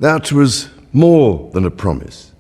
That was more than a promise.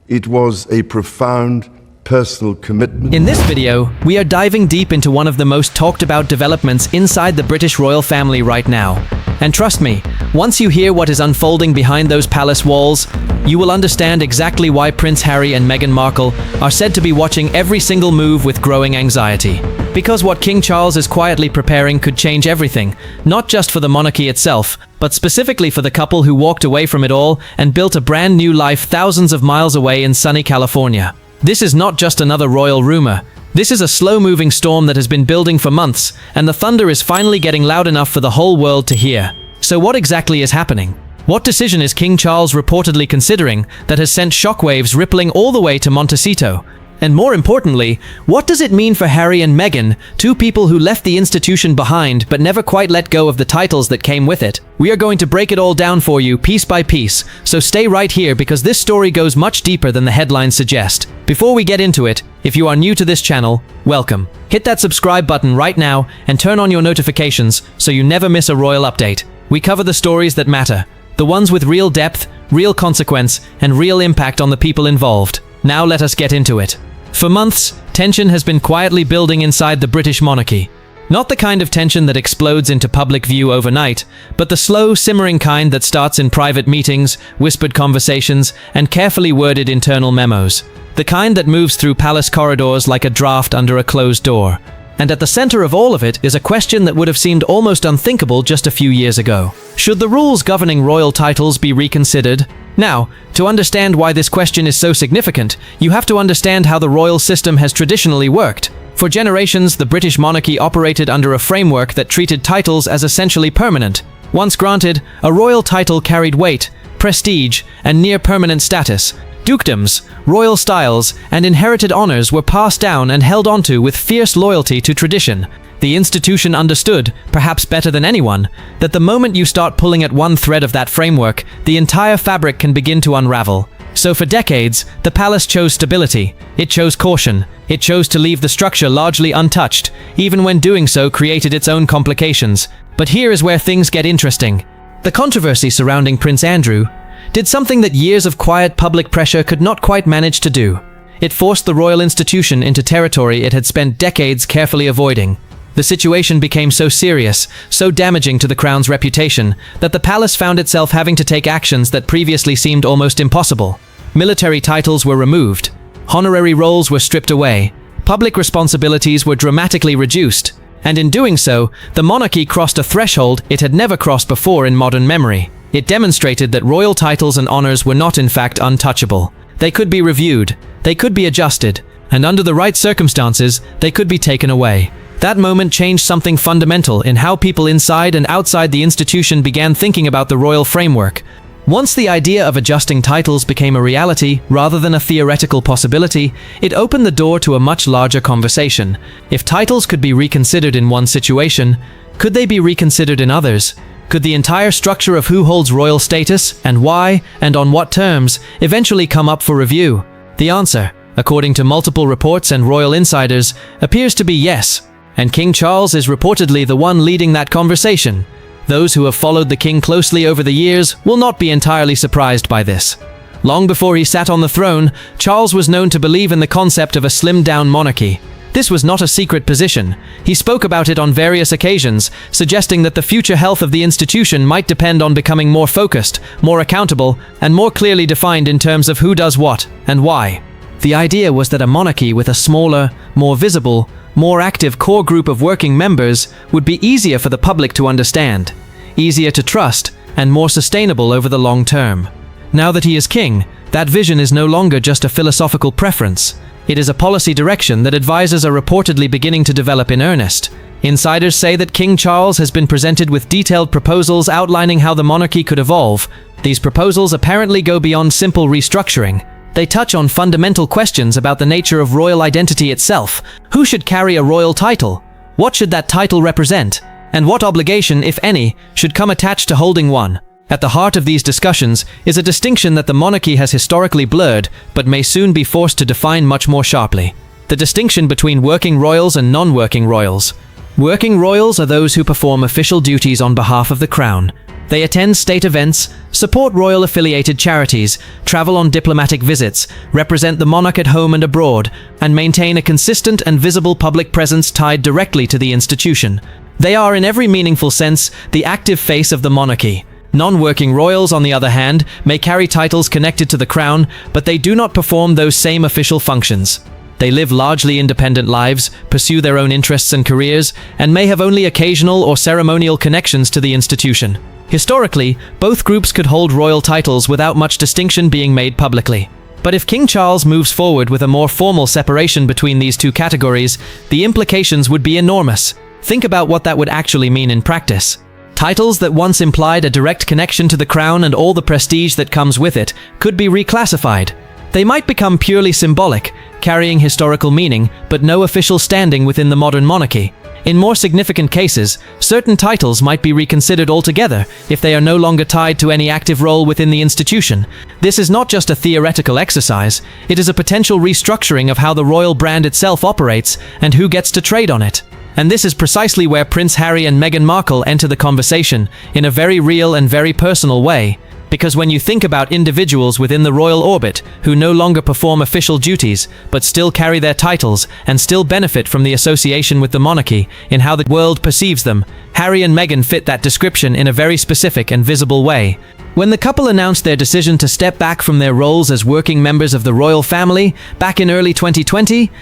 It was a profound personal commitment. In this video, we are diving deep into one of the most talked about developments inside the British royal family right now. And trust me, once you hear what is unfolding behind those palace walls, you will understand exactly why Prince Harry and Meghan Markle are said to be watching every single move with growing anxiety. Because what King Charles is quietly preparing could change everything, not just for the monarchy itself, but specifically for the couple who walked away from it all and built a brand new life thousands of miles away in sunny California. This is not just another royal rumor. This is a slow-moving storm that has been building for months, and the thunder is finally getting loud enough for the whole world to hear. So what exactly is happening? What decision is King Charles reportedly considering that has sent shockwaves rippling all the way to Montecito? And more importantly, what does it mean for Harry and Meghan, two people who left the institution behind but never quite let go of the titles that came with it? We are going to break it all down for you piece by piece, so stay right here because this story goes much deeper than the headlines suggest. Before we get into it, if you are new to this channel, welcome. Hit that subscribe button right now and turn on your notifications so you never miss a royal update. We cover the stories that matter, the ones with real depth, real consequence, and real impact on the people involved. Now let us get into it. For months, tension has been quietly building inside the British monarchy. Not the kind of tension that explodes into public view overnight, but the slow, simmering kind that starts in private meetings, whispered conversations, and carefully worded internal memos. The kind that moves through palace corridors like a draft under a closed door. And at the center of all of it is a question that would have seemed almost unthinkable just a few years ago. Should the rules governing royal titles be reconsidered? Now, to understand why this question is so significant, you have to understand how the royal system has traditionally worked. For generations, the British monarchy operated under a framework that treated titles as essentially permanent. Once granted, a royal title carried weight, prestige, and near-permanent status. Dukedoms, royal styles, and inherited honors were passed down and held onto with fierce loyalty to tradition. The institution understood, perhaps better than anyone, that the moment you start pulling at one thread of that framework, the entire fabric can begin to unravel. So for decades, the palace chose stability. It chose caution. It chose to leave the structure largely untouched, even when doing so created its own complications. But here is where things get interesting. The controversy surrounding Prince Andrew did something that years of quiet public pressure could not quite manage to do. It forced the royal institution into territory it had spent decades carefully avoiding. The situation became so serious, so damaging to the crown's reputation, that the palace found itself having to take actions that previously seemed almost impossible. Military titles were removed. Honorary roles were stripped away. Public responsibilities were dramatically reduced. And in doing so, the monarchy crossed a threshold it had never crossed before in modern memory. It demonstrated that royal titles and honors were not in fact untouchable. They could be reviewed, they could be adjusted, and under the right circumstances, they could be taken away. That moment changed something fundamental in how people inside and outside the institution began thinking about the royal framework. Once the idea of adjusting titles became a reality rather than a theoretical possibility, it opened the door to a much larger conversation. If titles could be reconsidered in one situation, could they be reconsidered in others? Could the entire structure of who holds royal status, and why, and on what terms, eventually come up for review? The answer, according to multiple reports and royal insiders, appears to be yes. And King Charles is reportedly the one leading that conversation. Those who have followed the king closely over the years will not be entirely surprised by this. Long before he sat on the throne, Charles was known to believe in the concept of a slimmed-down monarchy. This was not a secret position. He spoke about it on various occasions, suggesting that the future health of the institution might depend on becoming more focused, more accountable, and more clearly defined in terms of who does what and why. The idea was that a monarchy with a smaller, more visible, more active core group of working members would be easier for the public to understand, easier to trust, and more sustainable over the long term. Now that he is king, that vision is no longer just a philosophical preference. It is a policy direction that advisors are reportedly beginning to develop in earnest. Insiders say that King Charles has been presented with detailed proposals outlining how the monarchy could evolve. These proposals apparently go beyond simple restructuring. They touch on fundamental questions about the nature of royal identity itself. Who should carry a royal title? What should that title represent? And what obligation, if any, should come attached to holding one? At the heart of these discussions is a distinction that the monarchy has historically blurred, but may soon be forced to define much more sharply. The distinction between working royals and non-working royals. Working royals are those who perform official duties on behalf of the crown. They attend state events, support royal-affiliated charities, travel on diplomatic visits, represent the monarch at home and abroad, and maintain a consistent and visible public presence tied directly to the institution. They are, in every meaningful sense, the active face of the monarchy. Non-working royals, on the other hand, may carry titles connected to the crown, but they do not perform those same official functions. They live largely independent lives, pursue their own interests and careers, and may have only occasional or ceremonial connections to the institution. Historically, both groups could hold royal titles without much distinction being made publicly. But if King Charles moves forward with a more formal separation between these two categories, the implications would be enormous. Think about what that would actually mean in practice. Titles that once implied a direct connection to the crown and all the prestige that comes with it could be reclassified. They might become purely symbolic, carrying historical meaning, but no official standing within the modern monarchy. In more significant cases, certain titles might be reconsidered altogether if they are no longer tied to any active role within the institution. This is not just a theoretical exercise, it is a potential restructuring of how the royal brand itself operates and who gets to trade on it. And this is precisely where Prince Harry and Meghan Markle enter the conversation, in a very real and very personal way. Because when you think about individuals within the royal orbit who no longer perform official duties, but still carry their titles and still benefit from the association with the monarchy in how the world perceives them, Harry and Meghan fit that description in a very specific and visible way. When the couple announced their decision to step back from their roles as working members of the royal family back in early 2020,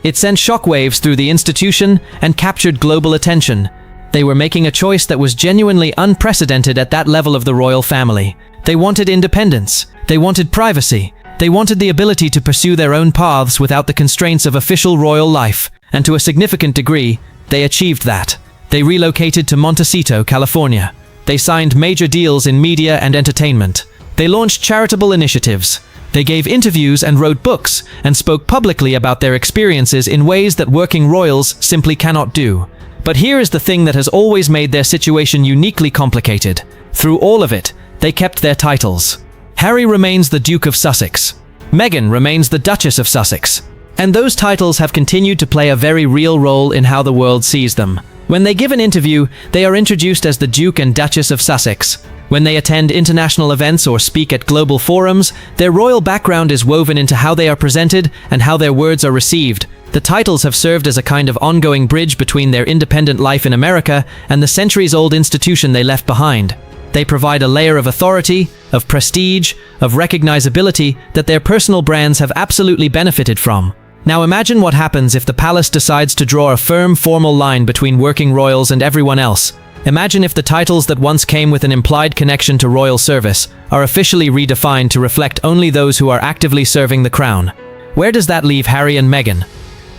it sent shockwaves through the institution and captured global attention. They were making a choice that was genuinely unprecedented at that level of the royal family. They wanted independence. They wanted privacy. They wanted the ability to pursue their own paths without the constraints of official royal life. And to a significant degree, they achieved that. They relocated to Montecito, California. They signed major deals in media and entertainment. They launched charitable initiatives. They gave interviews and wrote books and spoke publicly about their experiences in ways that working royals simply cannot do. But here is the thing that has always made their situation uniquely complicated. Through all of it, they kept their titles. Harry remains the Duke of Sussex. Meghan remains the Duchess of Sussex. And those titles have continued to play a very real role in how the world sees them. When they give an interview, they are introduced as the Duke and Duchess of Sussex. When they attend international events or speak at global forums, their royal background is woven into how they are presented and how their words are received. The titles have served as a kind of ongoing bridge between their independent life in America and the centuries-old institution they left behind. They provide a layer of authority, of prestige, of recognizability that their personal brands have absolutely benefited from. Now imagine what happens if the palace decides to draw a firm, formal line between working royals and everyone else. Imagine if the titles that once came with an implied connection to royal service are officially redefined to reflect only those who are actively serving the crown. Where does that leave Harry and Meghan?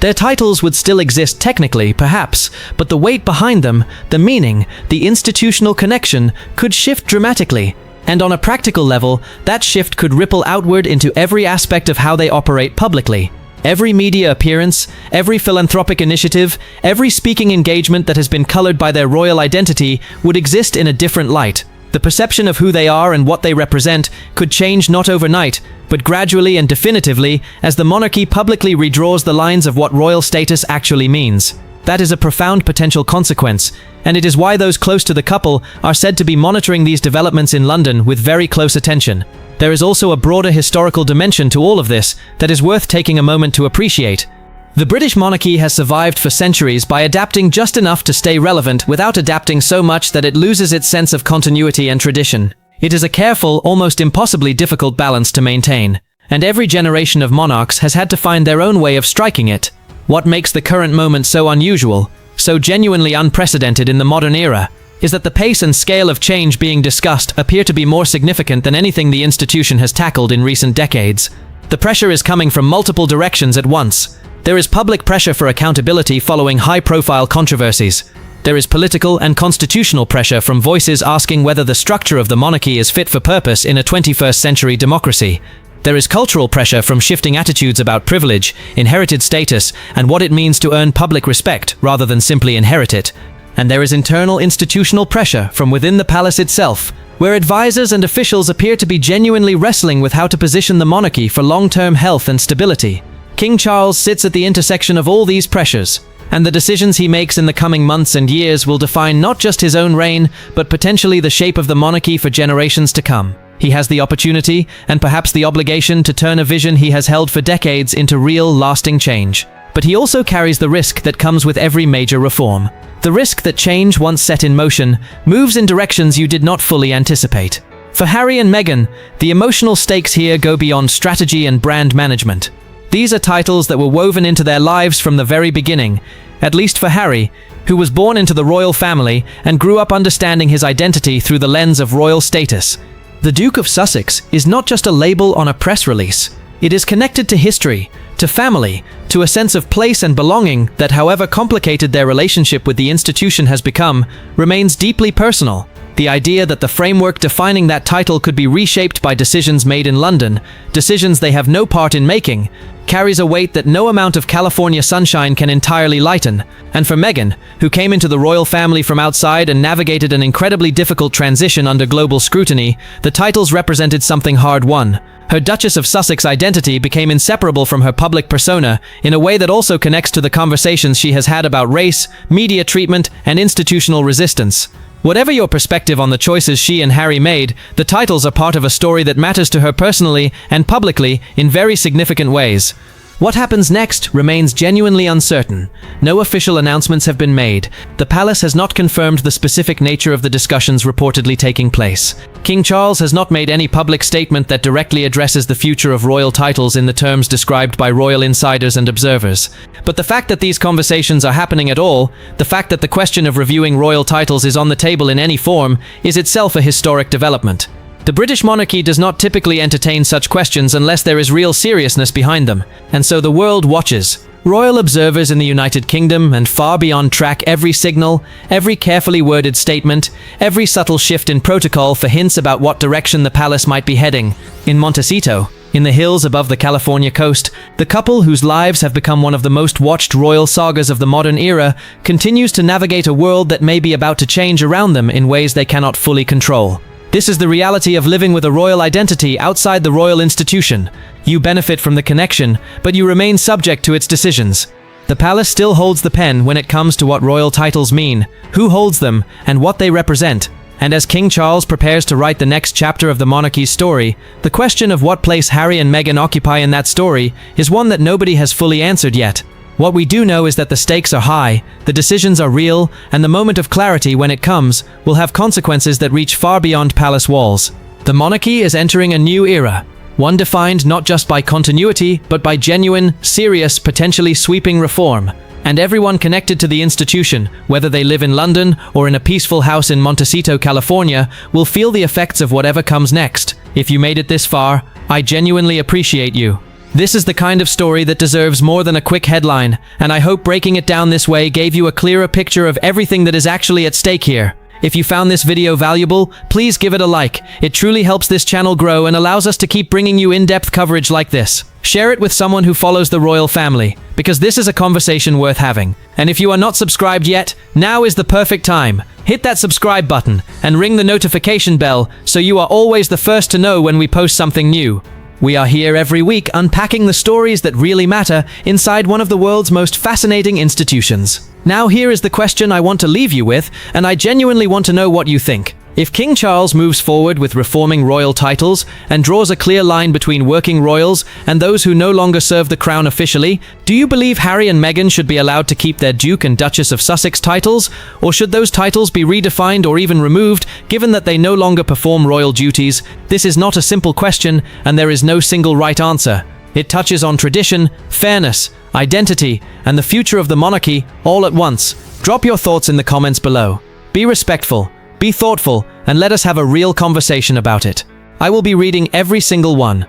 Their titles would still exist technically, perhaps, but the weight behind them, the meaning, the institutional connection, could shift dramatically. And on a practical level, that shift could ripple outward into every aspect of how they operate publicly. Every media appearance, every philanthropic initiative, every speaking engagement that has been colored by their royal identity would exist in a different light. The perception of who they are and what they represent could change not overnight, but gradually and definitively as the monarchy publicly redraws the lines of what royal status actually means. That is a profound potential consequence, and it is why those close to the couple are said to be monitoring these developments in London with very close attention. There is also a broader historical dimension to all of this that is worth taking a moment to appreciate. The British monarchy has survived for centuries by adapting just enough to stay relevant without adapting so much that it loses its sense of continuity and tradition. It is a careful, almost impossibly difficult balance to maintain, and every generation of monarchs has had to find their own way of striking it. What makes the current moment so unusual, so genuinely unprecedented in the modern era, is that the pace and scale of change being discussed appear to be more significant than anything the institution has tackled in recent decades. The pressure is coming from multiple directions at once. There is public pressure for accountability following high-profile controversies. There is political and constitutional pressure from voices asking whether the structure of the monarchy is fit for purpose in a 21st century democracy. There is cultural pressure from shifting attitudes about privilege, inherited status, and what it means to earn public respect rather than simply inherit it. And there is internal institutional pressure from within the palace itself, where advisors and officials appear to be genuinely wrestling with how to position the monarchy for long-term health and stability. King Charles sits at the intersection of all these pressures. And the decisions he makes in the coming months and years will define not just his own reign, but potentially the shape of the monarchy for generations to come. He has the opportunity, and perhaps the obligation, to turn a vision he has held for decades into real, lasting change. But he also carries the risk that comes with every major reform. The risk that change, once set in motion, moves in directions you did not fully anticipate. For Harry and Meghan, the emotional stakes here go beyond strategy and brand management. These are titles that were woven into their lives from the very beginning, at least for Harry, who was born into the royal family and grew up understanding his identity through the lens of royal status. The Duke of Sussex is not just a label on a press release. It is connected to history, to family, to a sense of place and belonging that, however complicated their relationship with the institution has become, remains deeply personal. The idea that the framework defining that title could be reshaped by decisions made in London, decisions they have no part in making, carries a weight that no amount of California sunshine can entirely lighten. And for Meghan, who came into the royal family from outside and navigated an incredibly difficult transition under global scrutiny, the titles represented something hard-won. Her Duchess of Sussex identity became inseparable from her public persona in a way that also connects to the conversations she has had about race, media treatment, and institutional resistance. Whatever your perspective on the choices she and Harry made, the titles are part of a story that matters to her personally and publicly in very significant ways. What happens next remains genuinely uncertain. No official announcements have been made. The palace has not confirmed the specific nature of the discussions reportedly taking place. King Charles has not made any public statement that directly addresses the future of royal titles in the terms described by royal insiders and observers. But the fact that these conversations are happening at all, the fact that the question of reviewing royal titles is on the table in any form, is itself a historic development. The British monarchy does not typically entertain such questions unless there is real seriousness behind them, and so the world watches. Royal observers in the United Kingdom and far beyond track every signal, every carefully worded statement, every subtle shift in protocol for hints about what direction the palace might be heading. In Montecito, in the hills above the California coast, the couple, whose lives have become one of the most watched royal sagas of the modern era, continues to navigate a world that may be about to change around them in ways they cannot fully control. This is the reality of living with a royal identity outside the royal institution. You benefit from the connection, but you remain subject to its decisions. The palace still holds the pen when it comes to what royal titles mean, who holds them, and what they represent. And as King Charles prepares to write the next chapter of the monarchy's story, the question of what place Harry and Meghan occupy in that story is one that nobody has fully answered yet. What we do know is that the stakes are high, the decisions are real, and the moment of clarity, when it comes, will have consequences that reach far beyond palace walls. The monarchy is entering a new era, one defined not just by continuity, but by genuine, serious, potentially sweeping reform. And everyone connected to the institution, whether they live in London or in a peaceful house in Montecito, California, will feel the effects of whatever comes next. If you made it this far, I genuinely appreciate you. This is the kind of story that deserves more than a quick headline, and I hope breaking it down this way gave you a clearer picture of everything that is actually at stake here. If you found this video valuable, please give it a like. It truly helps this channel grow and allows us to keep bringing you in-depth coverage like this. Share it with someone who follows the royal family, because this is a conversation worth having. And if you are not subscribed yet, now is the perfect time. Hit that subscribe button and ring the notification bell so you are always the first to know when we post something new. We are here every week unpacking the stories that really matter inside one of the world's most fascinating institutions. Now here is the question I want to leave you with, and I genuinely want to know what you think. If King Charles moves forward with reforming royal titles and draws a clear line between working royals and those who no longer serve the crown officially, do you believe Harry and Meghan should be allowed to keep their Duke and Duchess of Sussex titles? Or should those titles be redefined or even removed, given that they no longer perform royal duties? This is not a simple question, and there is no single right answer. It touches on tradition, fairness, identity, and the future of the monarchy all at once. Drop your thoughts in the comments below. Be respectful. Be thoughtful, and let us have a real conversation about it. I will be reading every single one.